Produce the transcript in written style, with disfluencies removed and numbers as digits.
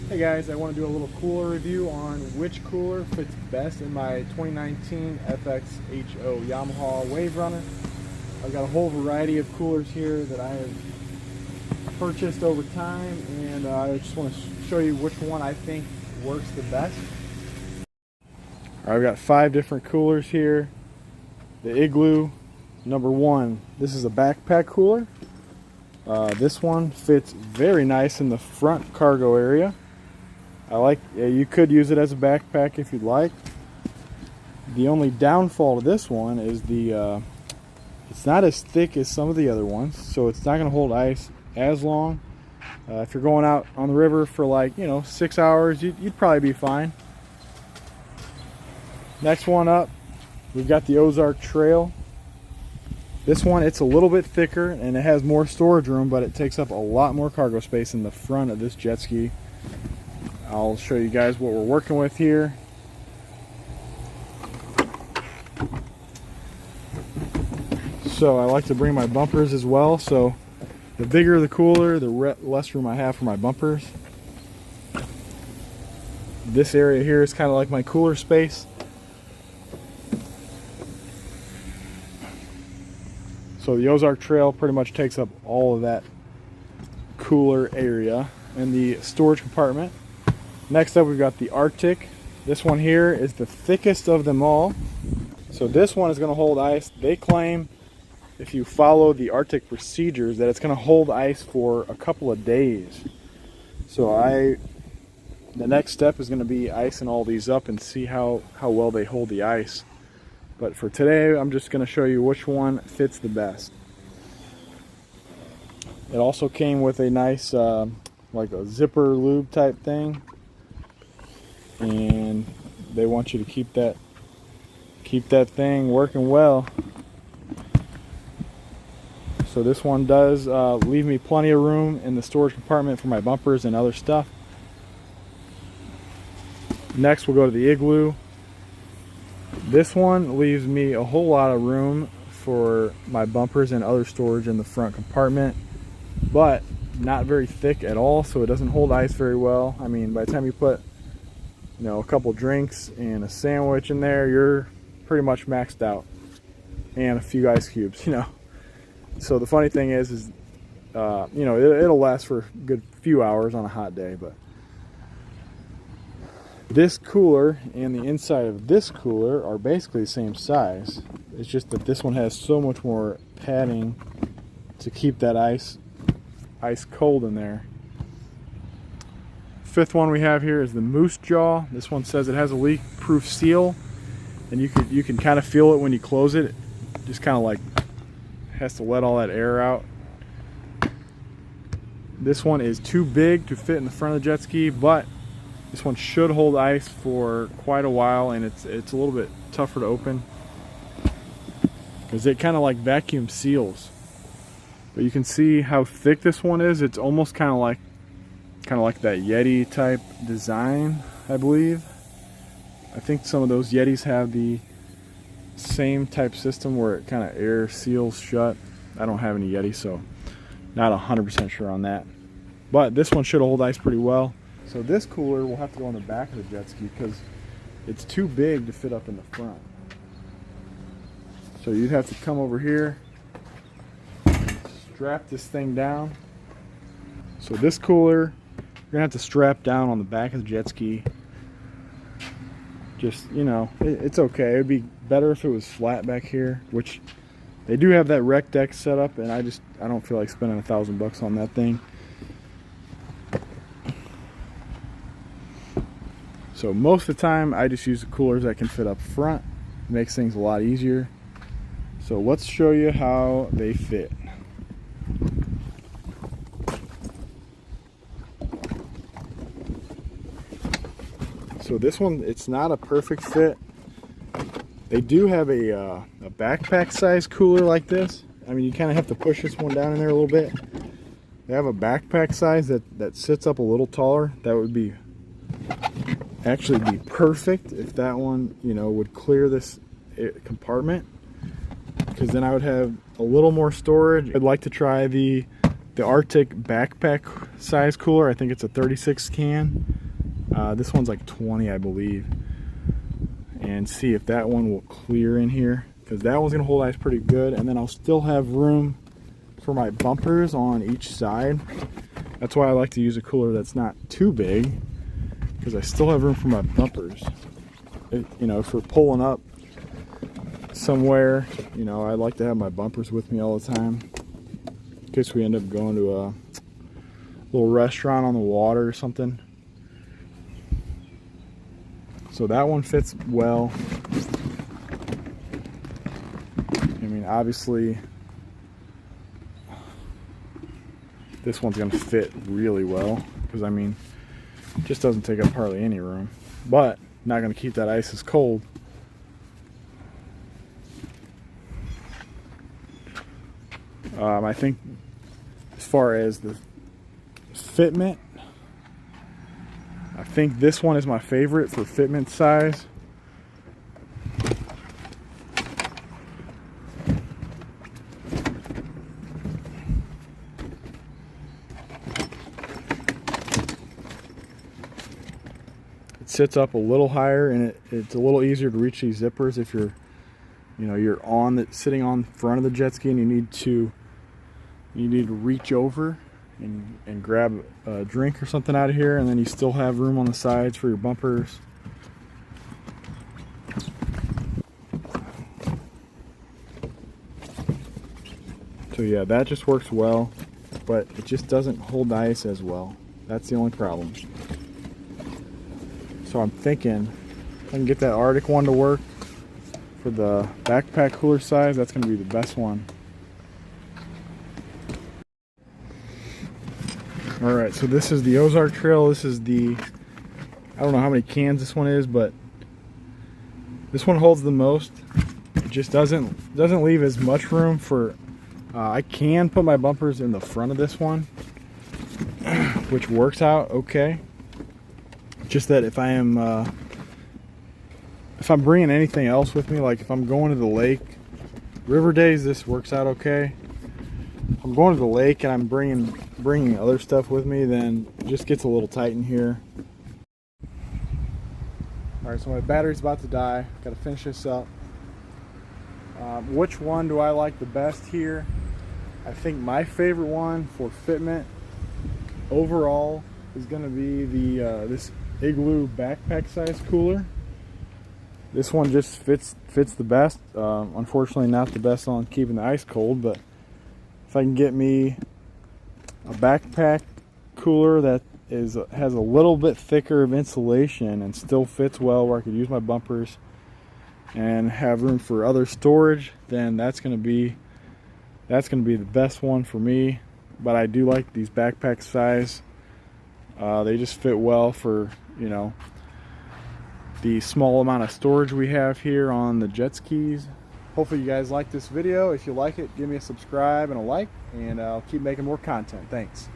Hey guys, I want to do a little cooler review on which cooler fits best in my 2019 FXHO Yamaha Wave Runner. I've got a whole variety of coolers here that I have purchased over time, and I just want to show you which one I think works the best. I've got 5 different coolers here. The Igloo number 1. This is a backpack cooler. This one fits very nice in the front cargo area. You could use it as a backpack if you'd like. The only downfall to this one is it's not as thick as some of the other ones, so it's not going to hold ice as long. If you're going out on the river for 6 hours, you'd probably be fine. Next one up, we've got the Ozark Trail. This one, it's a little bit thicker and it has more storage room, but it takes up a lot more cargo space in the front of this jet ski. I'll show you guys what we're working with here. So I like to bring my bumpers as well, so the bigger the cooler, the less room I have for my bumpers. This area here is kind of like my cooler space. So the Ozark Trail pretty much takes up all of that cooler area and the storage compartment. Next up, we've got the Arctic. This one here is the thickest of them all. So this one is going to hold ice. They claim, if you follow the Arctic procedures, that it's going to hold ice for a couple of days. So the next step is going to be icing all these up and see how well they hold the ice. But for today, I'm just going to show you which one fits the best. It also came with a nice, like a zipper lube type thing. And they want you to keep that thing working well. So this one does leave me plenty of room in the storage compartment for my bumpers and other stuff. Next, we'll go to the Igloo. This one leaves me a whole lot of room for my bumpers and other storage in the front compartment, but not very thick at all, so it doesn't hold ice very well. I mean, by the time you put a couple drinks and a sandwich in there, you're pretty much maxed out, and a few ice cubes. So the funny thing is it'll last for a good few hours on a hot day. But this cooler and the inside of this cooler are basically the same size. It's just that this one has so much more padding to keep that ice cold in there. Fifth one we have here is the Moose Jaw. This one says it has a leak-proof seal, and you can kind of feel it when you close it. It just kind of like has to let all that air out. This one is too big to fit in the front of the jet ski, but this one should hold ice for quite a while, and it's a little bit tougher to open because it kind of like vacuum seals. But you can see how thick this one is. It's almost kind of like that Yeti type design, I believe. I think some of those Yetis have the same type system where it kind of air seals shut. I don't have any Yetis, so not 100% sure on that. But this one should hold ice pretty well. So this cooler will have to go on the back of the jet ski because it's too big to fit up in the front. So you'd have to come over here, strap this thing down. So this cooler, you're gonna have to strap down on the back of the jet ski. Just, it's okay. It'd be better if it was flat back here, which they do have that rec deck set up, and I don't feel like spending $1,000 on that thing. So most of the time, I just use the coolers that can fit up front. It makes things a lot easier. So let's show you how they fit. So this one, it's not a perfect fit. They do have a backpack size cooler like this. I mean, you kind of have to push this one down in there a little bit. They have a backpack size that sits up a little taller. That would actually be perfect if that one, would clear this compartment, because then I would have a little more storage. I'd like to try the the Arctic backpack size cooler. I think it's a 36 can. This one's like 20, I believe. And see if that one will clear in here, because that one's gonna hold ice pretty good. And then I'll still have room for my bumpers on each side. That's why I like to use a cooler that's not too big, because I still have room for my bumpers. You know, if we're pulling up somewhere, you know, I like to have my bumpers with me all the time in case we end up going to a little restaurant on the water or something. So that one fits well. I mean, obviously this one's gonna fit really well, because I mean, it just doesn't take up hardly any room, but not gonna keep that ice as cold. I think as far as the fitment, I think this one is my favorite for fitment size. It sits up a little higher, and it's a little easier to reach these zippers if you're, you know, you're sitting on front of the jet ski and you need to reach over and grab a drink or something out of here, and then you still have room on the sides for your bumpers. So yeah, that just works well, but it just doesn't hold the ice as well. That's the only problem. So I'm thinking if I can get that Arctic one to work for the backpack cooler size, that's going to be the best one. Alright, so this is the Ozark Trail. This is the, I don't know how many cans this one is, but this one holds the most. It just doesn't leave as much room for, I can put my bumpers in the front of this one, which works out okay. Just that if I'm bringing anything else with me, like if I'm going to the lake, river days, this works out okay. If I'm going to the lake and I'm bringing other stuff with me, then it just gets a little tight in here. Alright, so my battery's about to die. Got to finish this up. Which one do I like the best here? I think my favorite one for fitment overall is going to be the this Igloo backpack size cooler. This one just fits the best. Unfortunately, not the best on keeping the ice cold, but if I can get me a backpack cooler that has a little bit thicker of insulation and still fits well, where I could use my bumpers and have room for other storage, then that's going to be the best one for me. But I do like these backpack size. They just fit well for, you know, the small amount of storage we have here on the jet skis. Hopefully you guys like this video. If you like it, give me a subscribe and a like, and I'll keep making more content. Thanks.